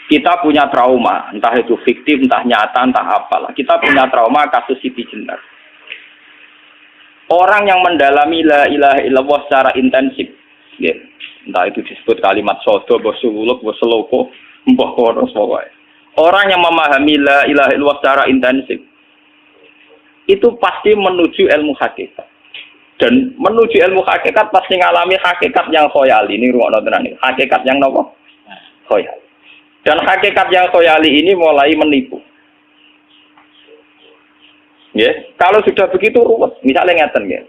Kita punya trauma, entah itu fiktif, entah nyata, entah apalah. Kita punya trauma kasus Siti Jenar. Orang yang mendalami la ilaha illallah secara intensif, ya, entah itu disebut kalimat sodo, bosuluk, boseloko, mbah kono pokoknya. Orang yang memahami la ilaha illallah secara intensif, itu pasti menuju ilmu hakikat. Dan menuju ilmu hakikat pasti ngalami hakikat yang khoyali. Ini ruang nonton ini. Hakikat yang nopo? Khoyali. Dan hakikat yang khoyali ini mulai menipu. Ya, kalau sudah begitu ruwet, misalnya ngeten ya.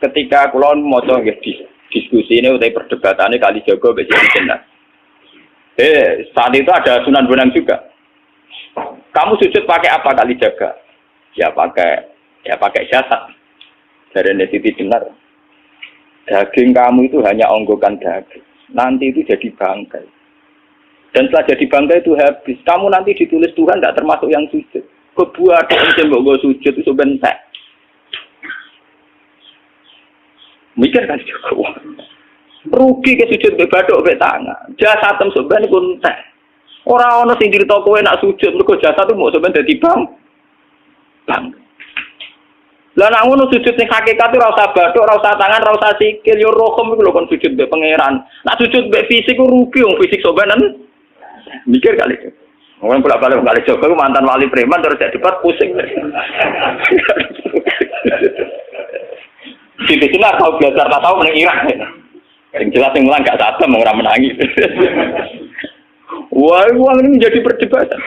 Ketika kula maca nggih diskusi ini utai perdebatannya kali jago mbek Siti Jenar. Saat itu ada Sunan Bonang juga. Kamu sujud pakai apa kali jaga? Ya pakai jasad. Dari Siti Jenar. Daging kamu itu hanya onggokan daging. Nanti itu jadi bangkai. Dan setelah jadi bangkai itu habis. Kamu nanti ditulis Tuhan tidak termasuk yang sujud. Kebuat yang mbok sujud itu bentek. Mikir kan juga. Rugi ke sujud be bathuk be tangan. Jasad tem sampean iku entek. Ora ana sing crito kowe nak sujud mergo jasad itu mbok sampean dadi bang. Lah nek ngono sujud sing hakikat ora usah bathuk, ora usah tangan, ora usah sikil, yo rohem iku lho kon sujud be pangeran. Nak sujud be fisik ku rugi wong fisik sampean. Mikir kali. Orang bolak-balik kali Joko mantan wali preman terus jadi debat pusing. Siti Jenar tahu belajar tak tahu menang Irak. Yang jelas yang mulang gak satem orang menangis. Wah, uang ini menjadi perdebatan.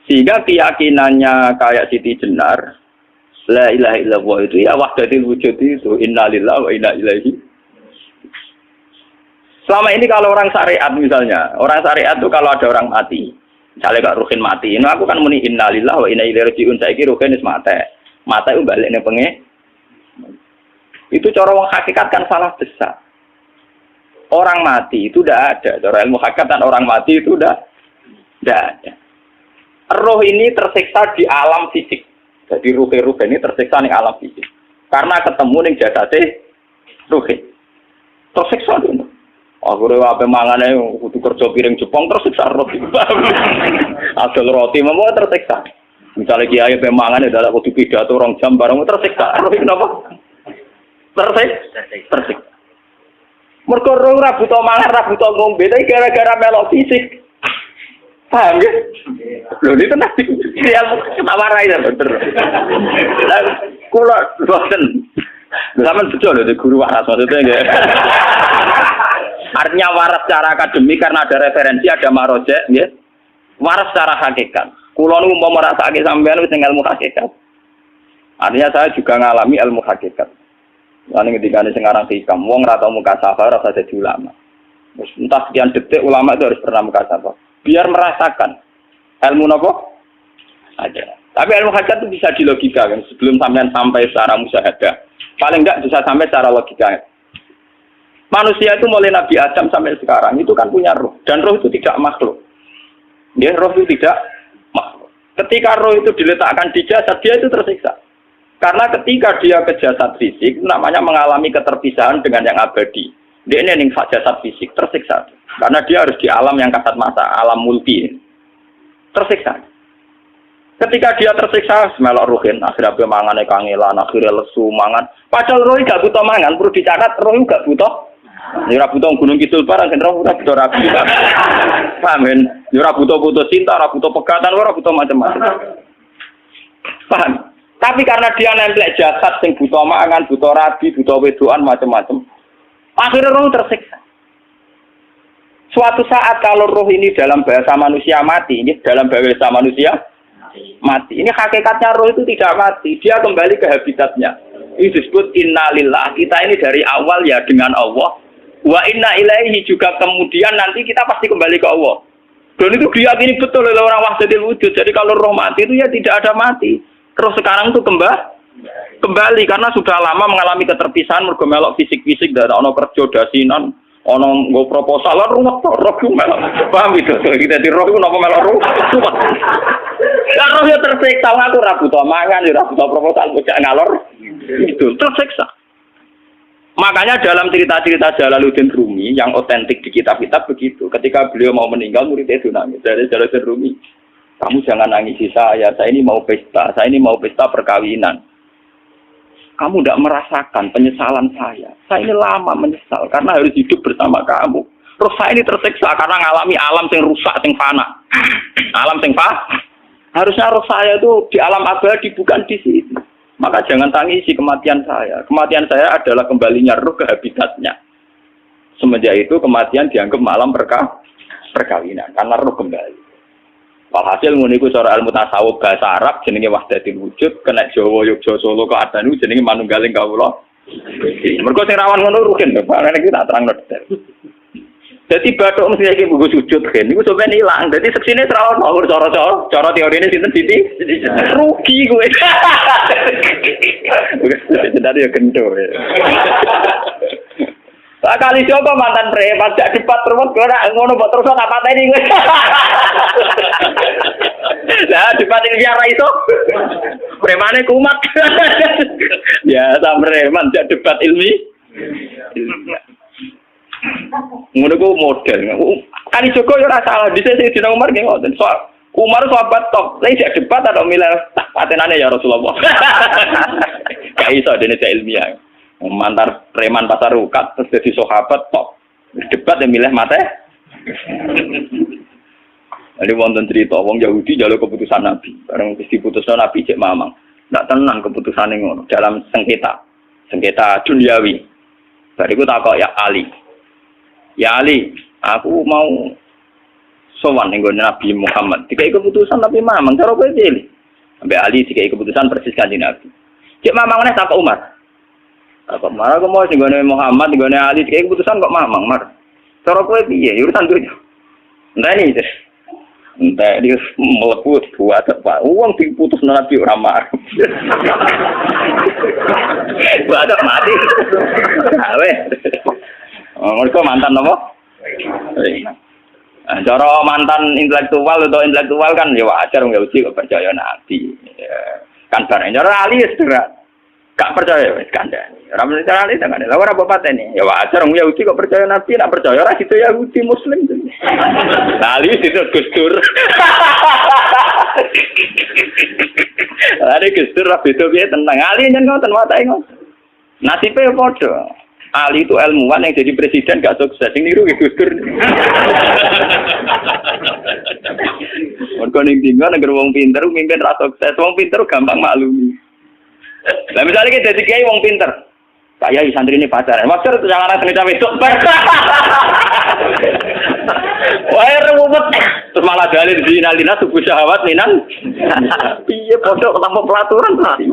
Sehingga keyakinannya kayak Siti Jenar, la ilaha illallah itu ya wahdatul wujud itu innalillahi wa inna ilaihi. Selama ini kalau orang syariat misalnya, orang syariat itu kalau ada orang mati, misalnya Kak Ruhin mati, ini aku kan muni innalillahi wa inna ilaihi raji'un, saiki Ruhin wis mate. Mate itu balik ning penge. Itu cara wong hakikat kan salah besar. Orang mati itu tidak ada, cara ilmu hakikat dan orang mati itu tidak ada. Roh ini tersiksa di alam fisik. Jadi ruh ini tersiksa di alam fisik. Karena ketemu ning jasate ruh. Tersiksa dulu. Aku rewape mangane kudu kerja piring Jepang tersiksa roti. Adol roti memang tersiksa. Misalnya kiai pemangane dadak kudu pidato 2 jam bareng tersiksa. Roti kenapa? Tersiksa. Mergo ora butuh mangan, ora butuh ngombe, tapi gara-gara melok fisik. Paham ya? Lho ini tenang. Dia ketawarai ya, bener. Lah kula boten. Sampeyan betul lho guru waras maksudnya nggih. Artinya waras secara akademik karena ada referensi, ada marojek, ya. Waras secara hakikat. Kulo nu mau merasake sampean wis ilmu hakikat. Artinya saya juga ngalami ilmu hakikat. Lan ketika sekarang hikam, wong ora tau muka safar ora jadi ulama. Terus entah sekian detik ulama itu harus pernah muka safar. Biar merasakan ilmu napa? Ada. Tapi ilmu hakikat itu bisa dilogikakan sebelum sampean sampai secara musyahadah. Paling enggak bisa sampai secara logika. Manusia itu mulai Nabi Adam sampai sekarang itu kan punya roh. Dan roh itu tidak makhluk. Ya, roh itu tidak makhluk. Ketika roh itu diletakkan di jasad, dia itu tersiksa. Karena ketika dia ke jasad fisik, namanya mengalami keterpisahan dengan yang abadi. Dia ini jasad fisik, tersiksa. Karena dia harus di alam yang kasat mata, alam multi. Tersiksa. Ketika dia tersiksa, semelok ruhin, akhirnya dia mangannya kangelan, akhirnya lesu, mangan. Padahal roh gak butuh mangan, perlu dicatat, roh gak butuh. Ini butuh gunung kidul barang, kan roh butuh rapi. Paham kan? Ini butuh cinta, butuh pegatan, butuh macam-macam. Paham? Tapi karena dia nemplek jasad, yang butuh mangan, butuh rabi, butuh wedoan, macam-macam. Akhirnya roh tersiksa. Suatu saat kalau roh ini dalam bahasa manusia mati, ini dalam bahasa manusia mati. Ini hakikatnya roh itu tidak mati, dia kembali ke habitatnya. Ini disebut innalillah. Kita ini dari awal ya dengan Allah. Wa inna ilaihi juga kemudian nanti kita pasti kembali ke Allah. Dan itu diyakini betul oleh orang wahdatul wujud. Jadi kalau roh mati itu ya tidak ada mati. Roh sekarang itu kembali karena sudah lama mengalami keterpisahan mergo melok fisik-fisik dan ono kerja dasinan, ono nggo proposal roh melok. Paham itu? Kita di roh itu napa melok roh? Lah roh ya tersiksa, aku ora butuh mangan, ora butuh proposal, bocah ngalor. Itu tersiksa. Makanya dalam cerita-cerita Jalaluddin Rumi yang otentik di kitab-kitab begitu. Ketika beliau mau meninggal, muridnya itu nangis. Dari Jalaluddin Rumi, kamu jangan nangisi saya ini mau pesta, perkawinan. Kamu tidak merasakan penyesalan saya ini lama menyesal, karena harus hidup bersama kamu. Terus saya ini tersiksa, karena ngalami alam yang rusak, yang fana. Alam yang fana. Harusnya roh saya itu di alam abadi, bukan di sini. Maka jangan tangisi kematian saya. Kematian saya adalah kembalinya roh ke habitatnya. Semenjak itu kematian dianggap malam perkawinan. Karena roh kembali. Walhasil nguniku cara ilmu tasawuf bahasa Arab jenenge wahdatul wujud. Kena Jawa, Yogyakarta, Solo, Keadaan jenenge manunggaling kawula. Mergo sing rawan ngono rugen. Barang iki tak terangno detail. Jadi batuk mesti iki buku sujud kan. Iku sampeyan ilang. Dadi seksine ra ono cara teorine sinten Siti? Rugi kowe. Jadi ya kendo ya. Kali coba mantan preman jak debat terus ora ngono mbok terus tak pateni kowe. Lah debat ini biar ra iso. Premane kumat. Ya preman jak debat ilmi. Ngono ku model. Kali Joko yo ora salah, dhisik Sayyidina Umar nggih ngoten. Soal Umar sahabat top, lha jak debat atau milih patenane ya Rasulullah. Gak iso dene cek ilmiah. Mantar preman pasar rukat terus jadi sahabat top. Debat ya milih mate. Ada wonten cerita wong Yahudi njaluk keputusan Nabi. Bareng wis diputusno Nabi cek mamang. Ndak tenang keputusane ngono dalam sengketa duniawi. Bariku takok ya Ali. Ya Ali, aku mau sowan ning Nabi Muhammad. Dikai keputusan tapi mamang cara kowe pilih. Sampai Ali dikai keputusan persis kanjeng Nabi. Cek mamang meneh takok Umar. Takok Umar aku mau sing Muhammad, ning Ali dikai keputusan kok mamang, Mar. Cara kowe piye? Urusan dunya. Enteni. Entah dia meleput buat apa? Uang diputus Nabi ora marah. Buat mati. Awe. Mereka mantan apa? Cara mantan intelektual kan ya wajar nggak uji kok percaya Nabi. Kan bareng cara Ali ya gak percaya wis kandhani. Ora mesti cara Ali kan lha ora apa ini. Ya wajar wong Yahudi kok percaya Nabi, nak percaya ora gitu Yahudi Muslim. Ali itu Gustur. Ada Gustur ra beda piye tenang. Ali nyen ngoten watake ngoten. Nasibe padha. Ali itu ilmuwan yang jadi presiden gak sukses. Yang niru ke Gustur. Mereka ning-tinggal negara wong pinter, mimpin ra sukses. Wong pinter gampang maklumi. Lah misalnya kita jadi kiai wong pinter. Kayak santri ini pacaran. Maksud itu jangan asli cawe itu. Wah, ruwet. Terus malah dalil dinalina subuh syahwat minan. Piye pondok tanpa pelaturan tadi.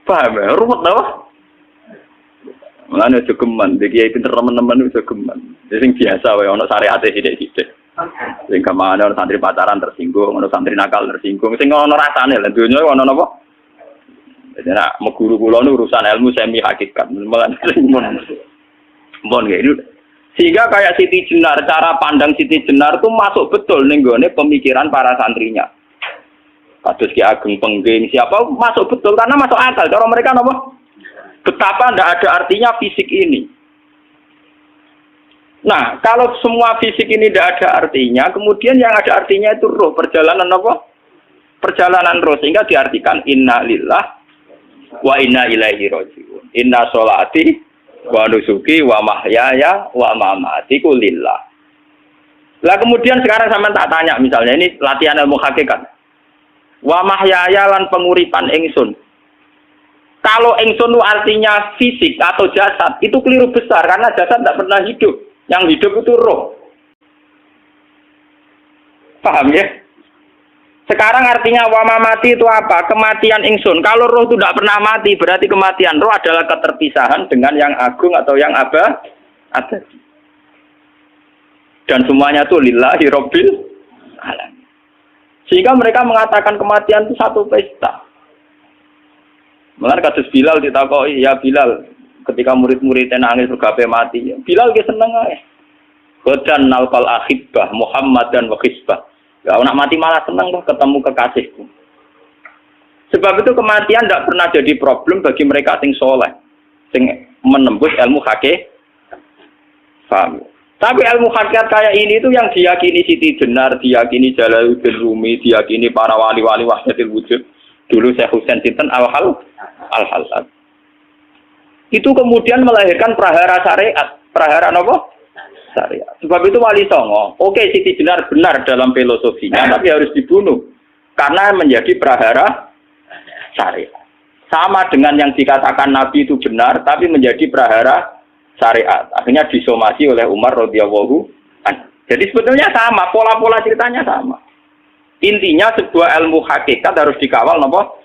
Paham ya? Ruwet tau? Mulane aja geman, iki pinter teman-teman aja geman. Sing biasa wae ana syariate sithik-sithik. Sing kamane ana santri pacaran tersinggung, ana santri nakal tersinggung, sing ana rasane lha donya ana napa? Jadi nak meguru kula nu urusan ilmu semi hakikat. Mulane mon ngene. Sehingga kayak Siti Jenar, cara pandang Siti Jenar itu masuk betul ning gone pemikiran para santrinya. Kados Ki Ageng Pengging siapa masuk betul karena masuk akal. Cara mereka napa? Betapa tidak ada artinya fisik ini. Nah, kalau semua fisik ini tidak ada artinya, kemudian yang ada artinya itu roh, perjalanan apa? Perjalanan roh, sehingga diartikan inna lillah wa inna ilaihi raji'un. Inna sholati wa nusuki wa mahyaya wa mamatiku lillah. Lah kemudian sekarang sampean tak tanya misalnya, ini latihan ilmu hakikat. Wa mahyaya lan penguripan ingsun. Kalau ingsun itu artinya fisik atau jasad, itu keliru besar karena jasad tidak pernah hidup. Yang hidup itu roh. Paham ya? Sekarang artinya wama mati itu apa? Kematian ingsun. Kalau roh itu tidak pernah mati, berarti kematian roh adalah keterpisahan dengan yang agung atau yang abadi. Dan semuanya itu lillahi rabbil alamin. Sehingga mereka mengatakan kematian itu satu pesta. Mulane kados Bilal ditakoki, ya Bilal, ketika murid-muridnya nangis bergape mati, Bilal ge seneng ae. Godan nalqal ahibbah Muhammad dan wa hisbah. Ya nak mati malah seneng kok ketemu kekasihku. Sebab itu kematian tidak pernah jadi problem bagi mereka sing soleh, sing menembus ilmu hakikat. Paham? Tapi ilmu hakikat kayak ini itu yang diyakini Siti Jenar, diyakini Jalaluddin Rumi, diyakini para wali-wali wahdatul wujud. Dulu Syekh Husain Sinten Al-Halal. Itu kemudian melahirkan prahara syariat. Prahara apa? Syariat. Sebab itu Wali Songo, oke Siti Jenar benar dalam filosofinya, tapi harus dibunuh. Karena menjadi prahara syariat. Sama dengan yang dikatakan Nabi itu benar, tapi menjadi prahara syariat. Akhirnya disomasi oleh Umar radhiyallahu anhu. Jadi sebetulnya sama, pola-pola ceritanya sama. Intinya sebuah ilmu hakikat harus dikawal napa?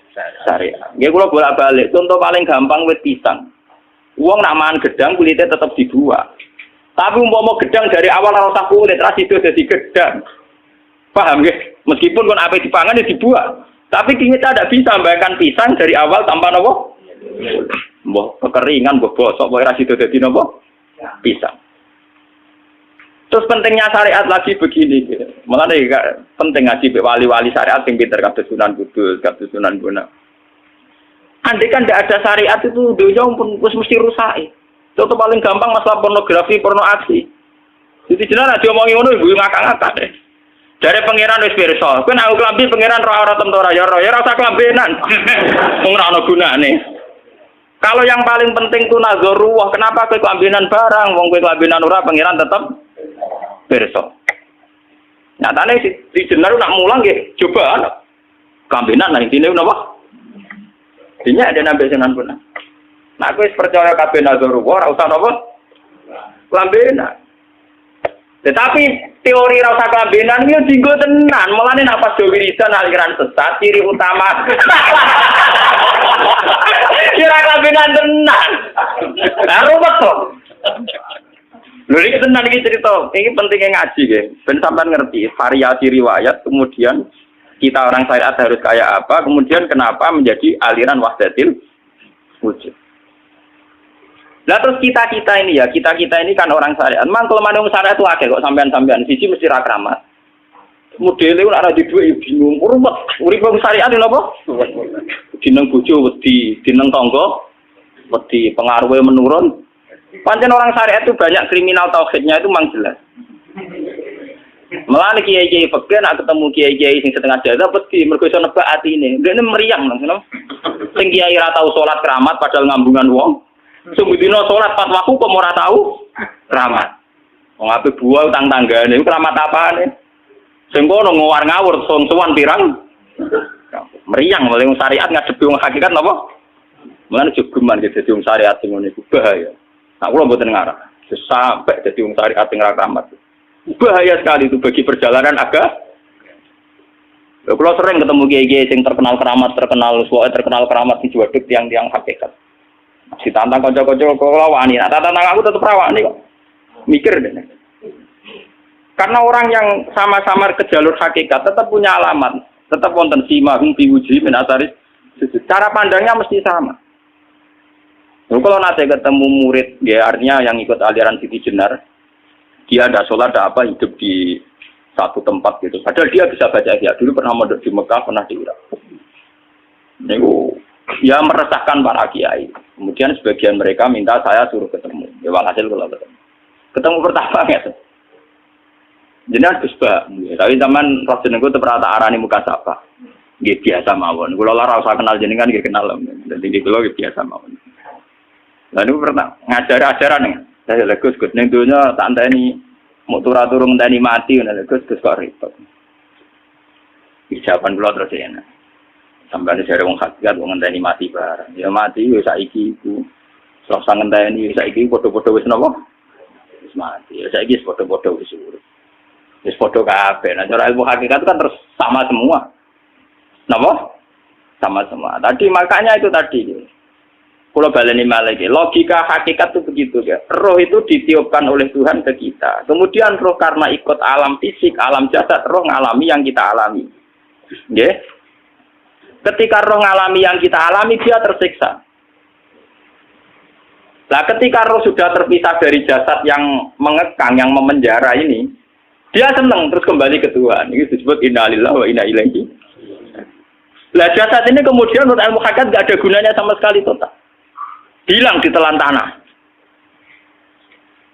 Syariat. Nggih kula bolak-balik, contoh paling gampang wit pisang. Wong nak mangan gedang kulitnya tetap dibuat. Tapi umpama gedang dari awal ora usah kulit, ra sido dadi gedang. Paham nggih? Meskipun kon ape dipangan ya dibuat. Tapi kita tidak bisa membayangkan pisang dari awal tanpa napa? Mbah kekeringan, mbah bosok, mbah ra sido dadi napa? Pisang. Terus pentingnya syariat lagi begini, gitu. Malah penting ngaji wali-wali syariat yang pinter kados Sunan Kudus, kados Sunan Bonang. Andai kan tidak ada syariat itu dunia pun mesti rusak. Contoh paling gampang masalah pornografi, porno aksi. Jadi jenar aja omongi ngono ibu ngakak-ngakak deh. Dari pangeran wis pirsa, kowe nek aku klambi pangeran ora tentu ora ya ora usah klambenan. Wong ora ono gunane. Kalau yang paling penting itu nazarullah, kenapa kowe klambenan barang? Wong kowe klambenan ora pangeran tetep pirsa. Nyatane si jenar nak mulang nggih coba klambenan nah intine napa? Dinya ada nabi Sunan Bonang. Nah kowe percaya kabeh nazarullah ora usah napa? Klambenan. Tetapi teori rasa kelambenan itu jinggo tenan. Mulane nek pas do wiridan aliran sesat ciri utama. Kira kelambenan tenan. Lah ruwet to. Lho iki tenan iki cerita. Iki pentingnya ngaji nggih. Ben sampean ngerti variasi riwayat, kemudian kita orang syariat harus kayak apa, kemudian kenapa menjadi aliran wahdatil wujud. Lah terus kita ini ya, kita ini kan orang syariat. Memang kelemahan orang syariat itu akeh kok sampean-sampean. Siji mesti ra kramat. Modele ora di duwe bingung, rumet. Urip wong syariat lho apa? Dineng bojo wedi, dineng tangga wedi, pengaruhe menurun. Pancen orang syariat itu banyak kriminal tauhidnya itu memang jelas. Mulane kiai-kiai fikih nek ketemu kiai-kiai sing setengah jadah wedi mergo iso nebak atine. Dene meriang lho. Sing kiai ora tau salat keramat padahal ngambungan wong. Sungguh dino sholat pas waktu kok ora tahu keramat. Wong ape buah utang tanggane keramat apane? Sing kono ngawur-ngawur sowan pirang. Meriang oleh syariat ngadepi wong hakikat napa? Mulane jogeman dadi wong syariat sing ngene iku bahaya. Nah kula mboten ngarah. Sampai dadi wong syariat sing ra keramat. Bahaya sekali itu bagi perjalanan agama. Kula sering ketemu kiai-kiai sing terkenal keramat, terkenal keramat di Juwaduk tiang-tiang hakikat. Si tantang kocok-kocok kalau wani, nah tantang aku tetap rawani kok. Mikir deh. Karena orang yang sama-sama ke jalur hakikat tetap punya alamat, tetap wonten sima biwuji min asari. Cara pandangnya mesti sama. Lalu kalau nanti ketemu murid, ya artinya yang ikut aliran Siti Jenar, dia ada sholat, ada apa, hidup di satu tempat gitu. Padahal dia bisa baca ihya. Dulu pernah mondok di Mekah, pernah di Irak. Ya meresahkan para kiai. Kemudian sebagian mereka minta saya suruh ketemu. Ya walhasil kalau ketemu. Ketemu pertama ya. Jadi Gus Ba, tapi zaman roh jenengku terperata arani muka sapa. Nggih biasa mawon. Kula ora usah kenal jenengan nggih kenal. Dadi kula biasa mawon. Lah niku pernah ngajar-ajaran nih. Saya Gus ning donya tak enteni mau turu-turu ngenteni mati ngono Gus kok repot. Jawaban kula terus ya. Sampai ada wong hakikat wong ngenteni mati bareng. Ya mati wis saiki iku. Ora ngenteni saiki padha-padha wis napa? Wis mati. Ya saiki wis padha-padha wis urip. Wis padha kabeh. Nah cara ilmu hakikat itu kan terus sama semua. Napa? Sama semua. Tadi makanya itu tadi. Kalau baleni malih logika hakikat itu begitu ya. Roh itu ditiupkan oleh Tuhan ke kita. Kemudian roh karena ikut alam fisik, alam jasad, roh ngalami yang kita alami. Nggih. Ketika roh ngalami yang kita alami, dia tersiksa. Nah, ketika roh sudah terpisah dari jasad yang mengekang, yang memenjara ini, dia senang terus kembali ke Tuhan. Ini disebut inna lillahi wa inna ilaihi. Nah, jasad ini kemudian menurut ilmu hakikat tidak ada gunanya sama sekali total. Hilang di telan tanah.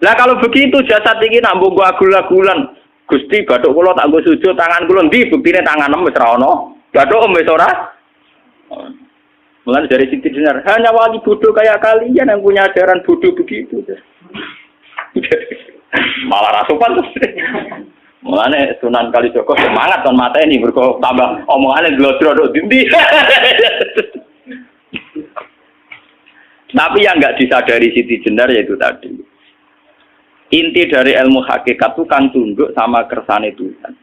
Lah kalau begitu jasad iki nak mbok agul-agulan. Gusti bathuk kula tak nggo sujud tangan kula ndi buktine tangan wis ora ono. Bathuk wis ora. Mulai dari Siti Jenar, hanya wali bodoh kayak kalian yang punya ajaran bodoh begitu. Malah rasupan terus. Mulane Sunan Kalijaga semangat kon mateni mergo tambah omongane glodro dindi. Tapi yang enggak disadari Siti Jenar yaitu tadi. Inti dari ilmu hakikat itu kan tunduk sama kersane Tuhan.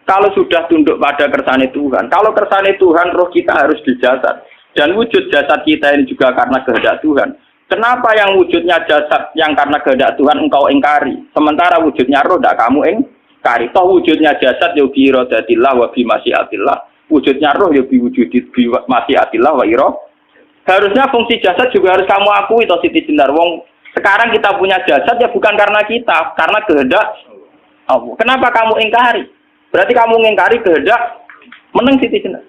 Kalau sudah tunduk pada kersane Tuhan, kalau kersane Tuhan roh kita harus di jasad. Dan wujud jasad kita ini juga karena kehendak Tuhan. Kenapa yang wujudnya jasad yang karena kehendak Tuhan engkau ingkari? Sementara wujudnya roh tidak kamu ingkari. Toh wujudnya jasad ya bi iradatillah wa bi masyiatillah. Wujudnya roh ya bi wujudi bi masyiatillah wa ira. Harusnya fungsi jasad juga harus kamu akui toh Siti Jenar. Wong sekarang kita punya jasad ya bukan karena kita, karena kehendak Allah. Kenapa kamu ingkari? Berarti kamu ingkari kehendak meneng Siti Jenar.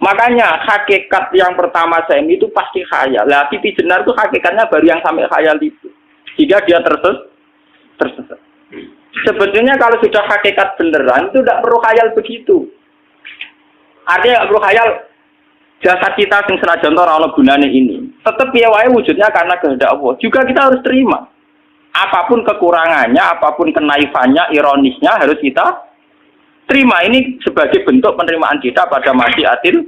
Makanya hakikat yang pertama saya itu pasti khayal. Lah Siti Jenar itu hakikatnya baru yang sampai khayal itu. Jika dia tersesat. Sebetulnya kalau sudah hakikat beneran itu tidak perlu khayal begitu. Artinya tidak perlu khayal. Jasad kita sing senajan ora ana gunane ini. Tetap piye wae wujudnya karena kehendak Allah. Juga kita harus terima. Apapun kekurangannya, apapun kenaifannya, ironisnya harus kita terima. Ini sebagai bentuk penerimaan kita pada masyiatil.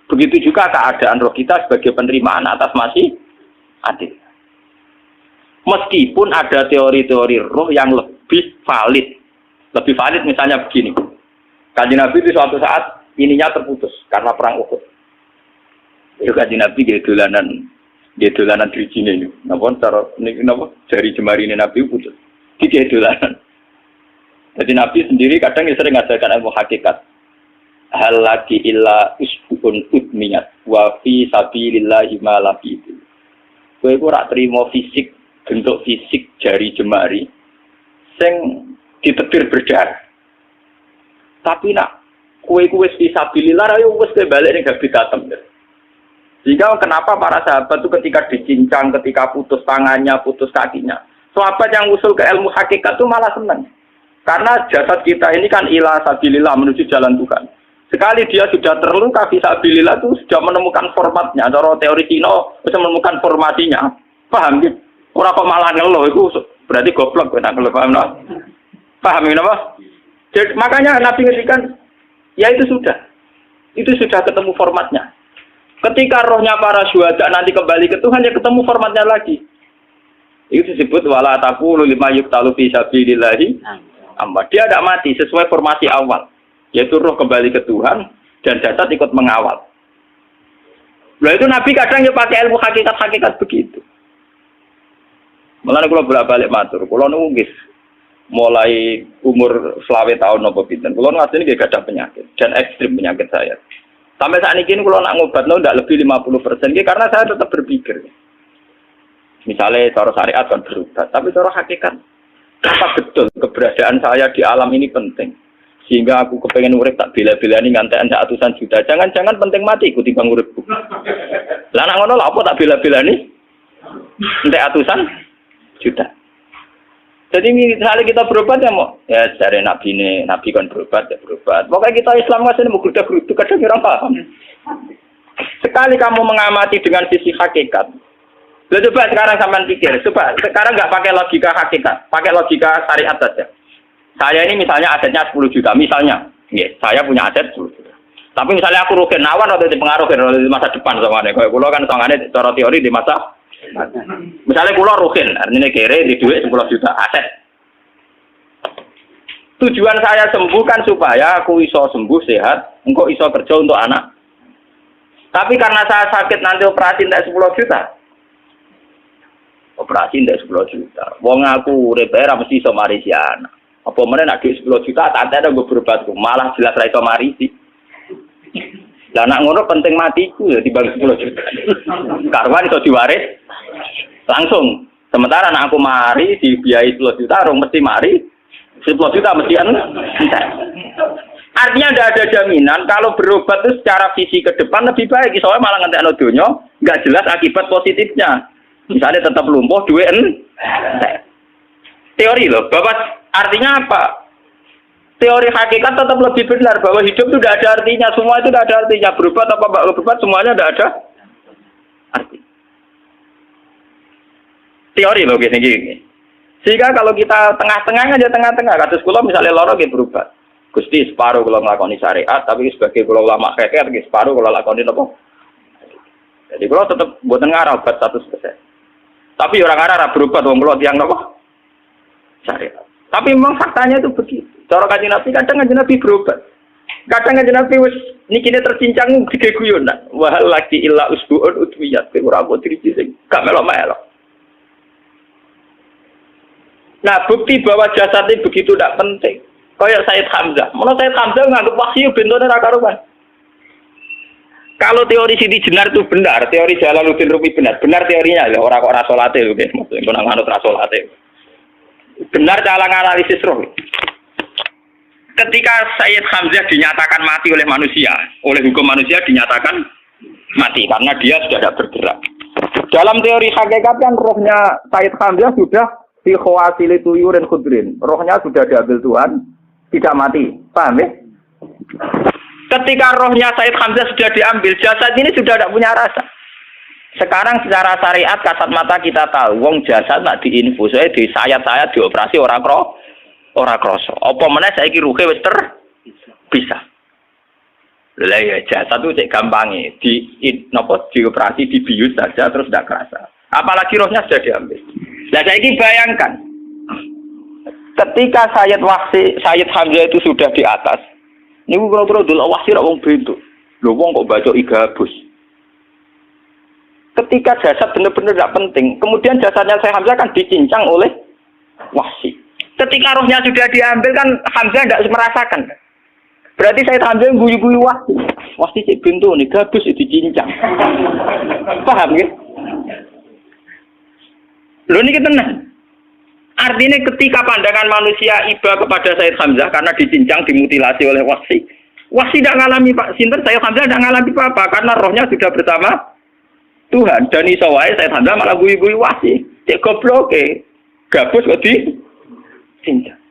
Begitu juga keadaan roh kita sebagai penerimaan atas masyiatil. Meskipun ada teori-teori roh yang lebih valid. Lebih valid misalnya begini. Kanjeng Nabi itu suatu saat ininya terputus karena perang Uhud. Itu Kanjeng Nabi dia dolanan drijine ini. Napa cara napa jari jemari ini Nabi putus. Dia dolanan. Jadi Nabi sendiri kadang sering ngajarkan ilmu hakikat. Hal lagi illa usbun udmiyat wa fi sabilillahi ma lafitu. Kowe ora trimo fisik, bentuk fisik jari jemari sing ditebir berdarah. Tapi nak kue fisabilillah ayo wis balik ning habitatem. Sehingga kenapa para sahabat itu ketika dicincang, ketika putus tangannya, putus kakinya, sahabat yang usul ke ilmu hakikat itu malah senang. Karena jasad kita ini kan ila sabilillah menuju jalan Tuhan. Sekali dia sudah terluka fisabilillah itu sudah menemukan formatnya. Cara teori Cina bisa menemukan formasinya. Paham gitu? Orang kok malah ngeluh itu berarti goblok kena ngeluh. Paham apa? Jadi makanya Nabi ngertikan ya itu sudah ketemu formatnya. Ketika rohnya para syuhada nanti kembali ke Tuhan, ya ketemu formatnya lagi. Itu disebut wala taqulu lima yuqtalu fi sabilillahi amma. Dia tidak mati sesuai formasi awal, yaitu roh kembali ke Tuhan dan jasad ikut mengawal. Nah itu Nabi kadang ya pakai ilmu hakikat begitu. Mulane kula bolak-balik matur, kula nunggis mulai umur 20 tahun nopo pinten. Kula ngasih nggih gadah penyakit dan ekstrim penyakit saya. Sampai saat ini kula nak ngobatno ndak lebih 50% nggih karena saya tetap berpikir. Misalnya cara syariat kan berubah, tapi cara hakikat apa betul keberadaan saya di alam ini penting. Sehingga aku kepengen urip tak bela-belani ngantek atusan juta. Jangan-jangan penting mati ikuti bang uripku. Lah nak ngono lha apa tak bela-belani? Entek atusan juta. Jadi misalnya kita berobat ya mau, ya dari nabi kan berobat ya berobat. Pokoknya kita Islam masih mau geruda-gerudu kadang orang paham. Sekali kamu mengamati dengan sisi hakikat, coba sekarang sampean pikir, coba sekarang nggak pakai logika hakikat, pakai logika syariat saja. Saya ini misalnya asetnya 10 juta, misalnya, ya, saya punya aset 10 juta. Tapi misalnya aku rugi nawar atau dipengaruhi di masa depan sama kayak kulo kan soalnya cara teori di masa. Misalnya kulo rugen, artinya kere di duit 10 juta aset. Tujuan saya sembuh kan supaya aku iso sembuh sehat, engkau iso kerja untuk anak. Tapi karena saya sakit nanti operasi tidak 10 juta. Operasi tidak 10 juta. Wong aku repair mesti iso marisi anak. Apa mana nak 10 juta tak ada gue berobatku, malah jelas ra iso marisi. Lah nak ngono penting matiku ya dibagi 10 juta. Karwan iso diwaris langsung. Sementara anak aku mari dibiayai 10 juta, orang mesti mari 10 juta mesti entek. Artinya tidak ada jaminan kalau berobat itu secara visi ke depan lebih baik. Soalnya malah ngentekno donya nggak jelas akibat positifnya. Misalnya tetap lumpuh, duit teori loh. Bapak artinya apa? Teori hakikat tetap lebih benar bahwa hidup itu tidak ada artinya. Semua itu tidak ada artinya. Berobat apa nggak berobat semuanya tidak ada arti. Teori loh gini. Sehingga kalau kita tengah-tengah aja tengah-tengah. Kasus kula misalnya loro gitu berobat. Gusti separuh kalau ngelakoni syariat, tapi sebagai kalau ulama kekeh, separuh kalau lakoni apa? Jadi kalau tetap buatan ngarah obat 100%. Tapi orang ngarah berobat, orang kalau tiang apa? Syariat. Tapi memang faktanya itu begitu. Cara kanjeng Nabi kadang kanjeng Nabi berobat. Kadang kanjeng Nabi wis nikine tercincang dige guyonan. Wah lagi illa usbuun utwiyat. Ora mbok diriji sing gak melok-melok. Nah, bukti bahwa jasad itu begitu tidak penting. Kayak Sayyid Hamzah. Menurut Sayyid Hamzah nganggep wahyu bentone ra karuan. Kalau teori Siti Jenar itu benar, teori Jalaluddin Rumi benar teorinya lho, ora kok ra salate lho, nggih. Maksudnya nang manut ra salate. Benar cara analisis roh. Ketika Sayyid Hamzah dinyatakan mati oleh manusia, oleh hukum manusia dinyatakan mati karena dia sudah tidak bergerak. Dalam teori hakikat kan rohnya Sayyid Hamzah sudah fi khawasili tuyurin khudrin. Rohnya sudah diambil Tuhan. Tidak mati, paham ya? Ketika rohnya Sayyid Hamzah sudah diambil, jasad ini sudah tidak punya rasa. Sekarang secara syariat kasat mata kita tahu, wong jasad nak diinfus, di sayat-sayat dioperasi ora kroso. Apa meneh saiki ruhe wis bisa. Lah ya jasad itu cek gampange, dioperasi dibius saja terus tidak kerasa. Apalagi rohnya sudah diambil. Lah saiki bayangkan ketika Sayyid Hamzah itu sudah di atas, ini kira-kira dulu wahsi rak wong bentuk. Lho wong kok baca igabus. Ketika jasad benar-benar tidak penting, kemudian jasadnya Sayyid Hamzah kan dicincang oleh wahsi. Ketika rohnya sudah diambil kan Hamzah tidak merasakan. Berarti Sayyid Hamzah guyu-guyu wahsi. Wahsi cek bentuk nih gabus dicincang. Paham ya? Lho niki tenan. Artinya ketika pandangan manusia iba kepada Sayyid Hamzah karena dicincang, dimutilasi oleh wahsi tidak ngalami Pak Sinten, Sayyid Hamzah tidak ngalami apa-apa karena rohnya sudah bersama Tuhan. Dan iso wae Sayyid Hamzah malah guyu-guyu wahsi. Cek goblok gabus kok dicincang.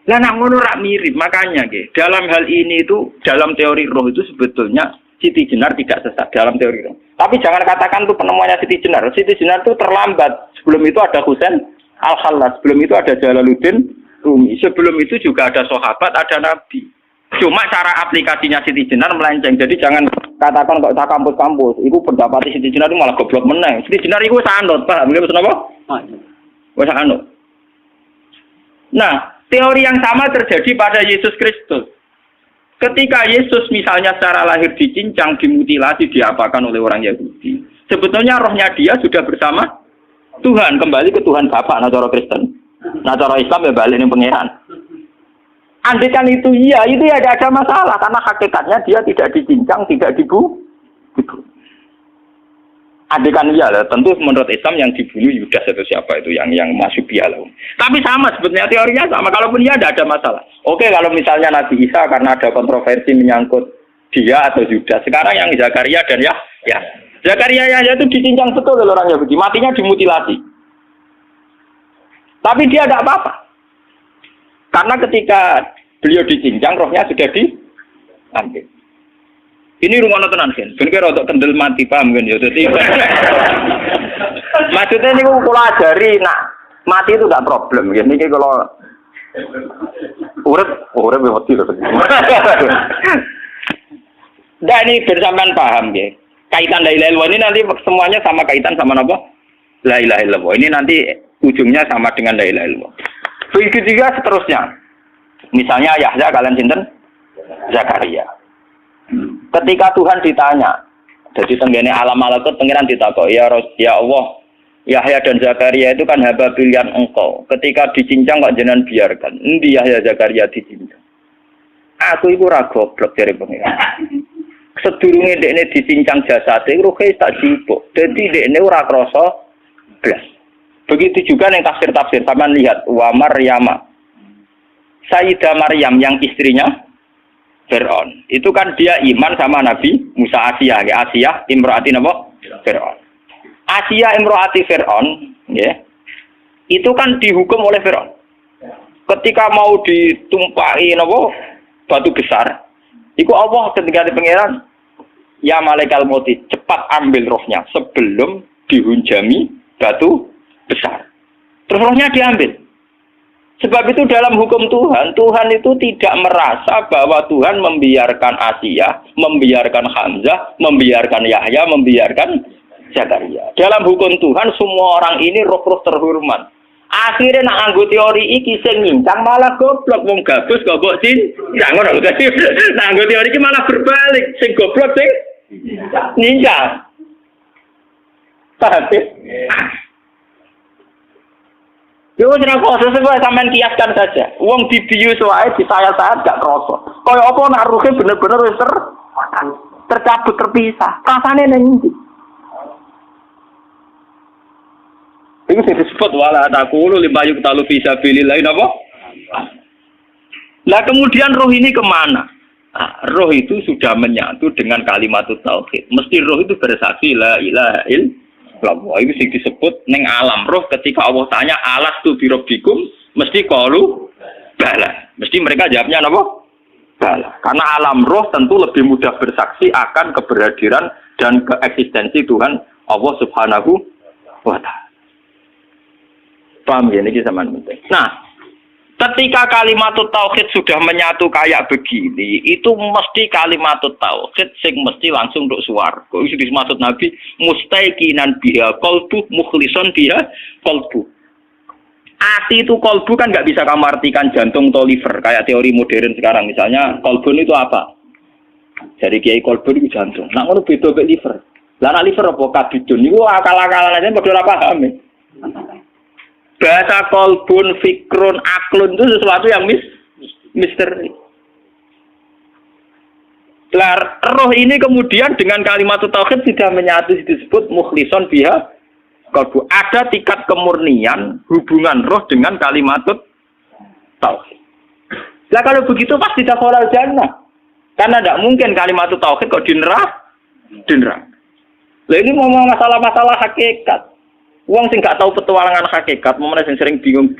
Lah nak ngono rak mirip, makanya dalam hal ini itu dalam teori roh itu sebetulnya Siti Jenar tidak sesat dalam teori roh. Tapi jangan katakan itu penemuannya Siti Jenar. Siti Jenar itu terlambat. Sebelum itu ada Husain Al-Khallas. Sebelum itu ada Jalaluddin Rumi. Sebelum itu juga ada sahabat, ada nabi. Cuma cara aplikasinya Siti Jenar melenceng. Jadi jangan katakan kok tak kampus-kampus. Itu pendapat Siti Jenar itu malah goblok meneng. Siti Jenar itu sanut, paham? Nggih maksud apa? Wis anut. Nah, teori yang sama terjadi pada Yesus Kristus. Ketika Yesus misalnya secara lahir dicincang, dimutilasi, diapakan oleh orang Yahudi. Sebetulnya rohnya dia sudah bersama Tuhan, kembali ke Tuhan Bapa, nah cara Kristen. Nah cara Islam ya balik ning pangeran. Andaikan itu iya, itu ya ada masalah karena hakikatnya dia tidak dicincang, tidak dibunuh. Andaikan iya lah, tentu menurut Islam yang dibunuh Yudas atau siapa itu yang masuk bialah. Tapi sama sebetulnya teorinya sama, kalaupun iya ada masalah. Oke, kalau misalnya Nabi Isa karena ada kontroversi menyangkut dia atau Yudas. Sekarang yang Zakaria dan ya. Zakaria itu dicincang betul oleh orang Yahudi, matinya dimutilasi. Tapi dia tidak apa-apa. Karena ketika beliau dicincang, rohnya sudah diambil. Ini rumah tenan kan. Ben kira untuk kendel mati paham kan ya. Dadi maksudnya niku kula ajari nak mati itu enggak problem. Ya niki kalau urip mati lho. Dan ini bersamaan paham ya. Kaitan la ilaha illallah ini nanti semuanya sama kaitan sama apa? La ilaha illallah. Ini nanti ujungnya sama dengan la ilaha illallah. Begitu juga seterusnya. Misalnya Yahya kalian sinten? Zakaria. Ketika Tuhan ditanya, jadi tenggene alam malakut pengiran ditakok, ya Allah, Yahya dan Zakaria itu kan hamba pilihan engkau. Ketika dicincang kok jenengan biarkan. Endi Yahya Zakaria dicincang? Aku iku ora goblok dari pengiran. Sedurunge dekne dicincang jasate ruhe tak jipuk. Dadi dekne ora krasa blas. Begitu juga yang tafsir-tafsir sampean lihat wa Maryama. Sayyidah Maryam yang istrinya Fir'aun. Itu kan dia iman sama Nabi Musa. Asiyah, ya. Asiyah imro'ati apa? Fir'aun. Asiyah imro'ati Fir'aun, ya. Itu kan dihukum oleh Fir'aun. Ketika mau ditumpahi apa? Batu besar. Iku Allah ketika di pangeran, ya malaikal mauti, cepat ambil rohnya sebelum dihunjami batu besar. Terus rohnya diambil. Sebab itu dalam hukum Tuhan, Tuhan itu tidak merasa bahwa Tuhan membiarkan Asiyah, membiarkan Hamzah, membiarkan Yahya, membiarkan Zakaria. Dalam hukum Tuhan, semua orang ini roh-roh terhormat. Akhirnya nak anggo teori iki sing nyincang malah goblok, wong gabus goblok cincang ngono lho. Nah anggo teori iki malah berbalik, sing goblok sing nyincang. Paham? Yo ora kok sesuai sampean kiaskan saja. Wong dibius wae disayat-sayat gak krasa. Kaya apa nak ruhe bener-bener wis tercabut terpisah. Rasane nang ndi? Itu disebut wala taqulu lima yuqtalu fi sabilillah napa? Lah kemudian roh ini kemana? Nah, roh itu sudah menyatu dengan kalimat tauhid. Mesti roh itu bersaksi la ilaha illallah. Itu sing disebut ning alam roh ketika Allah tanya alastu bi rabbikum mesti qalu bala. Mesti mereka jawabnya napa? Bala. Karena alam roh tentu lebih mudah bersaksi akan keberhadiran dan keeksistensi Tuhan Allah Subhanahu wa taala. Paham ya, ini sama penting. Nah, ketika kalimat tauhid sudah menyatu kayak begini, itu mesti kalimat tauhid sing mesti langsung untuk swarga. Itu dimaksud Nabi mustaiqinan biha qalbu mukhlishon biha qalbu. Ati itu qalbu kan nggak bisa kamu artikan jantung atau liver kayak teori modern sekarang. Misalnya qalbun itu apa? Jadi kiai qalbun itu jantung. Nah, ngono beda mek liver. Lah nek liver apa kabidun niku akal-akalan aja padha ora paham. Bahasa kolbun, fikrun, aklun itu sesuatu yang misteri. Roh ini kemudian dengan kalimat tauhid sudah menyatu disebut mukhlishon biha kolbu. Ada tingkat kemurnian hubungan roh dengan kalimat tauhid. Lah kalau begitu pasti dakhalal jannah. Karena tidak mungkin kalimat tauhid kok di neraka. Lah ini ngomong masalah-masalah hakikat. Uang sing gak tahu petualangan hakikat, momennya sing sering bingung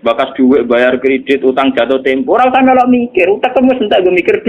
bakas duit, bayar kredit, utang jatuh tempo. Orang sampe lo mikir, utang kamu sentak gue mikir